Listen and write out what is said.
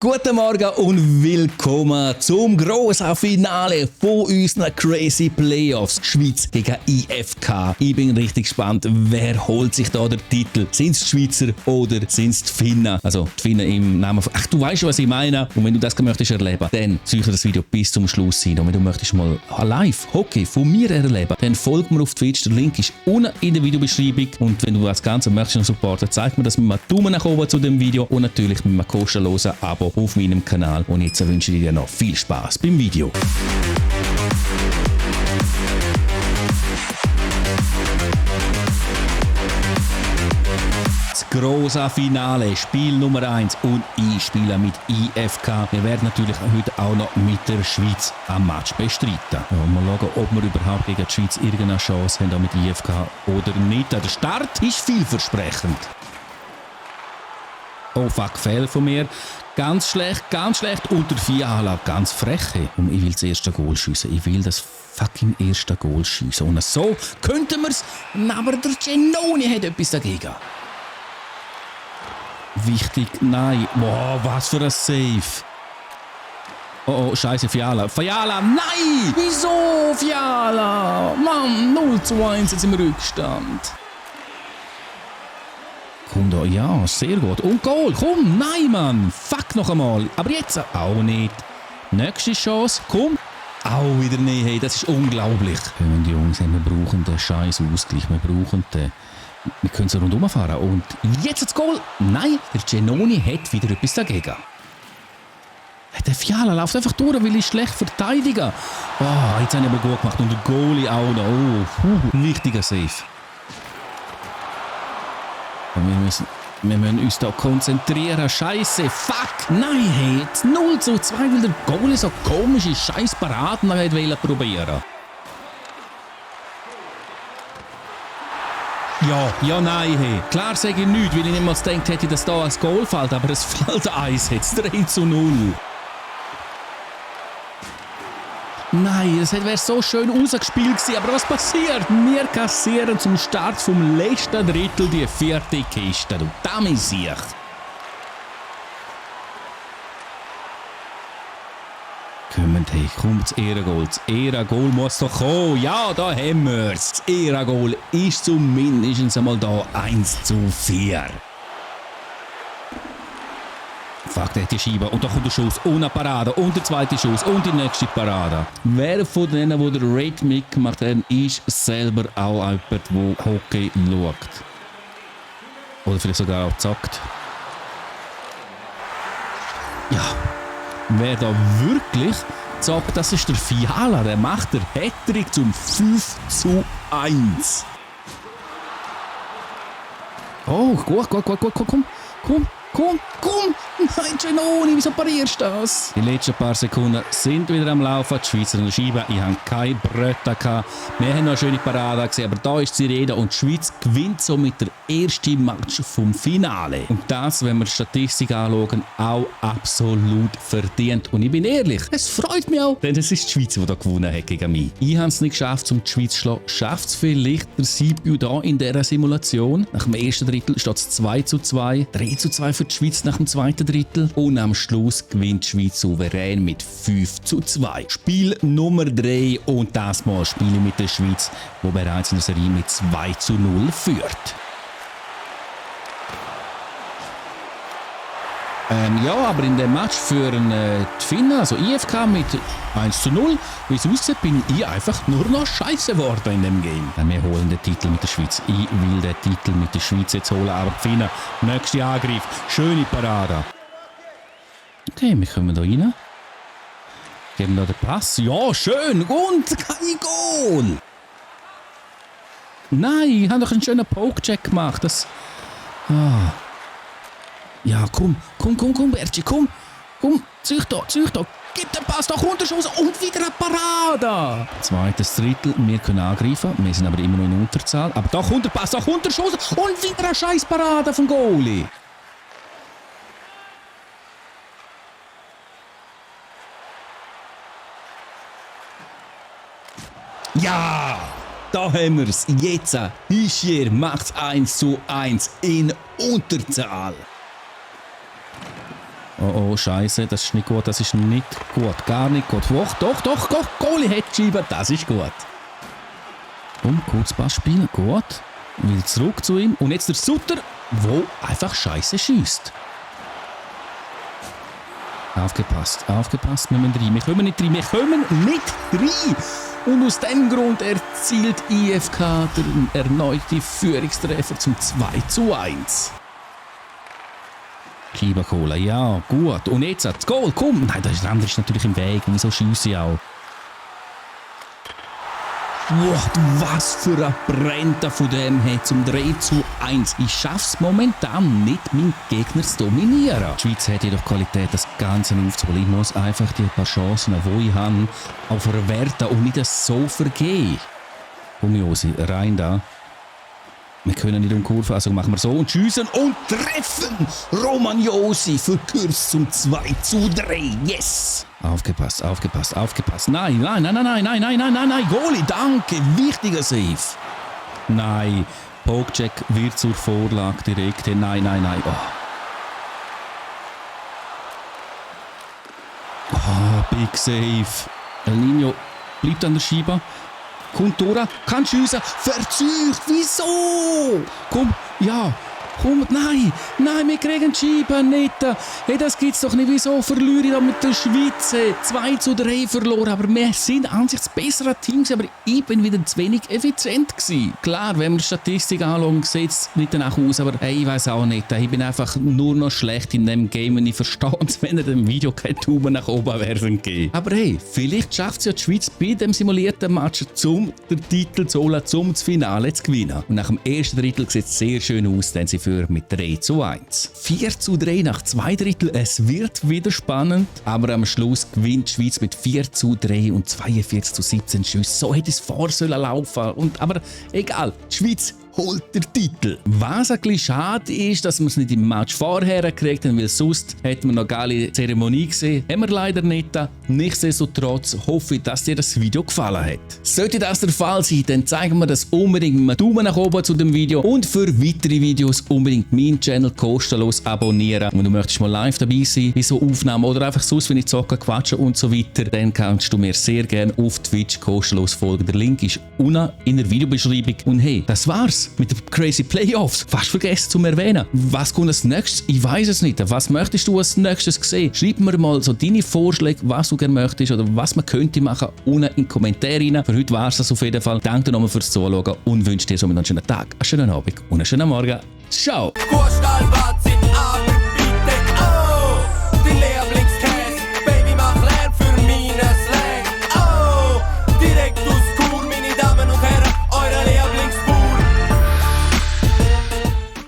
Guten Morgen und willkommen zum grossen Finale von unseren Crazy Playoffs. Schweiz gegen IFK. Ich bin richtig gespannt, wer holt sich da den Titel? Sind es die Schweizer oder sind es die Finnen? Also die Finnen im Namen von... Ach, du weißt, was ich meine. Und wenn du das möchtest erleben, dann sicher das Video bis zum Schluss sein. Und wenn du möchtest mal live Hockey von mir erleben, dann folg mir auf Twitch. Der Link ist unten in der Videobeschreibung. Und wenn du das Ganze möchtest noch supporten, zeig mir das mit einem Daumen nach oben zu dem Video und natürlich mit einem kostenlosen Abo auf meinem Kanal. Und jetzt wünsche ich dir noch viel Spaß beim Video. Das grosse Finale, Spiel Nummer 1 und ich spiele mit IFK. Wir werden natürlich heute auch noch mit der Schweiz ein Match bestreiten. Ja, mal schauen, ob wir überhaupt gegen die Schweiz irgendeine Chance haben mit IFK oder nicht. Der Start ist vielversprechend. Oh fuck, Fehl von mir. Ganz schlecht. Und der Fiala, ganz freche. Und ich will das erste Goal schiessen. Ich will das fucking erste Goal schiessen. Und so könnten wir es. Aber der Genoni hat etwas dagegen. Wichtig, nein. Boah, was für ein Save. Oh, scheiße, Fiala. Fiala, nein! Wieso, Fiala? Mann, 0:1 jetzt im Rückstand. Komm da, ja, sehr gut. Und Goal, komm, nein, Mann. Fuck noch einmal. Aber jetzt auch nicht. Nächste Chance, komm. Auch wieder nicht, hey, das ist unglaublich. Hören die Jungs, wir brauchen den scheiß Ausgleich, wir brauchen den. Wir können so rundherum fahren. Und jetzt das Goal. Nein, der Genoni hat wieder etwas dagegen. Der Fiala läuft einfach durch, weil ich schlecht verteidigen. Oh, jetzt haben wir aber gut gemacht. Und der Goalie auch noch. Oh, richtiger Save. Und wir müssen uns da konzentrieren. Scheiße, fuck, nein, hey, jetzt 0:2, weil der Goalie so komische scheiß Paraden probieren. Ja, nein, hey. Klar sage ich nichts, weil ich niemals gedacht hätte, dass da ein Goal fällt, aber es fällt eins jetzt, 3:0. Nein, das wäre so schön rausgespielt gewesen, aber was passiert? Wir kassieren zum Start vom letzten Drittel die 4. Kiste. Und damit sehe ich. Kommt, hey, kommt das Ehrengoal. Das Ehrengoal muss doch kommen. Ja, da haben wir es. Das Ehrengoal ist zumindest einmal da 1:4. Fuck, der hat die Scheibe. Und da kommt der Schuss und eine Parade und der zweite Schuss und die nächste Parade. Wer von denen, die der Raid mitgemacht haben, ist selber auch jemand, der Hockey schaut. Oder vielleicht sogar auch zockt. Ja, wer da wirklich zockt, das ist der Fiala. Der macht der Hattrick zum 5:1. Oh, gut, komm! Nein, Genoni, wieso parierst du das? Die letzten paar Sekunden sind wieder am Laufen. Die Schweizer an der Scheibe. Ich hatte keine Brötte. Wir haben noch eine schöne Parade gesehen, aber da ist die Rede. Und die Schweiz gewinnt somit der erste Match vom Finale. Und das, wenn wir die Statistik anschauen, auch absolut verdient. Und ich bin ehrlich, es freut mich auch, denn es ist die Schweiz, die da gewonnen hat gegen mich. Ich habe es nicht geschafft, um die Schweiz zu schlagen. Schafft es vielleicht der Siebio da in dieser Simulation? Nach dem ersten Drittel steht es 2:2, 3:2 für die Schweiz nach dem zweiten Drittel. Und am Schluss gewinnt die Schweiz souverän mit 5:2. Spiel Nummer 3 und das Mal spiele ich mit der Schweiz, die bereits in der Serie mit 2:0 führt. Ja, aber in dem Match für die Finnen, also IFK mit 1:0, wie es aussieht, bin ich einfach nur noch scheiße geworden in dem Game. Wir holen den Titel mit der Schweiz. Ich will den Titel mit der Schweiz jetzt holen, aber die Finnen, nächster Angriff, schöne Parade. Okay, wir kommen da rein. Geben da den Pass. Ja, schön. Und kein Goal. Nein, ich habe doch einen schönen Poke-Check gemacht. Das... Ah. Ja, komm, Bertschi, komm, zieh da, gib den Pass, da kommt der Schuss und wieder eine Parade. Zweites Drittel, wir können angreifen, wir sind aber immer noch in Unterzahl, aber da kommt der Pass, da kommt der Schuss und wieder eine scheiß Parade vom Goalie. Ja, da haben wir es, jetzt, Hischier macht es 1:1 in Unterzahl. Oh, Scheiße, das ist nicht gut, das ist nicht gut, gar nicht gut. Doch, Goalie hat die Scheibe, das ist gut. Kurzpass spielen, gut. Will zurück zu ihm. Und jetzt der Sutter, wo einfach Scheiße schießt. Aufgepasst, wir müssen rein. Wir kommen nicht rein. Und aus diesem Grund erzielt IFK den erneuten Führungstreffer zum 2:1. Scheibenkohle, ja, gut. Und jetzt das Goal, komm. Nein, der andere ist natürlich im Weg. Wieso schiesse ich auch? Wow, was für ein Brenner von dem hat zum 3:1. Ich schaff's momentan nicht, meinen Gegner zu dominieren. Die Schweiz hat jedoch Qualität, das Ganze aufzuholen. Ich muss einfach die paar Chancen, die ich habe, auch verwerten und nicht so vergehen. Komm, Josi, rein da. Wir können nicht um Kurve, also machen wir so und schiessen und treffen! Roman Josi verkürzt zum 2:3. Yes! Aufgepasst. Nein. Goalie, danke. Wichtiger Save. Nein. Pokecheck wird zur Vorlage direkt. Nein. Big Save. El Nino bleibt an der Scheibe. Kommt durch, kann schiessen, verzeugt, wieso? Komm, nein, wir kriegen die Scheibe nicht. Hey, das gibt's doch nicht, wieso verliere ich da mit der Schweiz? 2:3 verloren, aber wir sind an sich das bessere Team, aber ich bin wieder zu wenig effizient gewesen. Klar, wenn wir die Statistik anschauen, sieht es nicht danach aus, aber hey, ich weiß auch nicht. Ich bin einfach nur noch schlecht in dem Game und ich verstehe es, wenn ihr dem Video keine Daumen nach oben werfen geht. Aber hey, vielleicht schafft es ja die Schweiz bei dem simulierten Match, um den Titel zu holen, um das Finale zu gewinnen. Und nach dem ersten Drittel sieht es sehr schön aus, denn sie mit 3:1. 4:3 nach 2 Drittel. Es wird wieder spannend, aber am Schluss gewinnt die Schweiz mit 4:3 und 42:17 Schüssen. So hätte es vor sollen laufen. Aber egal, die Schweiz holt den Titel. Was ein bisschen schade ist, dass wir es nicht im Match vorher gekriegt haben, weil sonst hätten wir noch eine geile Zeremonie gesehen. Haben wir leider nicht. Nichtsdestotrotz hoffe ich, dass dir das Video gefallen hat. Sollte das der Fall sein, dann zeigen wir das unbedingt mit einem Daumen nach oben zu dem Video und für weitere Videos unbedingt meinen Channel kostenlos abonnieren. Wenn du möchtest mal live dabei sein bei so Aufnahmen oder einfach sonst, wenn ich zocke, quatsche und so weiter, dann kannst du mir sehr gerne auf Twitch kostenlos folgen. Der Link ist unten in der Videobeschreibung. Und hey, das war's mit den Crazy Playoffs. Fast vergessen zu erwähnen. Was kommt als nächstes? Ich weiß es nicht. Was möchtest du als nächstes sehen? Schreib mir mal so deine Vorschläge, was du gerne möchtest oder was man könnte machen, unten in die Kommentare rein. Für heute war es das auf jeden Fall. Danke dir nochmal fürs Zuschauen und wünsche dir somit noch einen schönen Tag, einen schönen Abend und einen schönen Morgen. Ciao!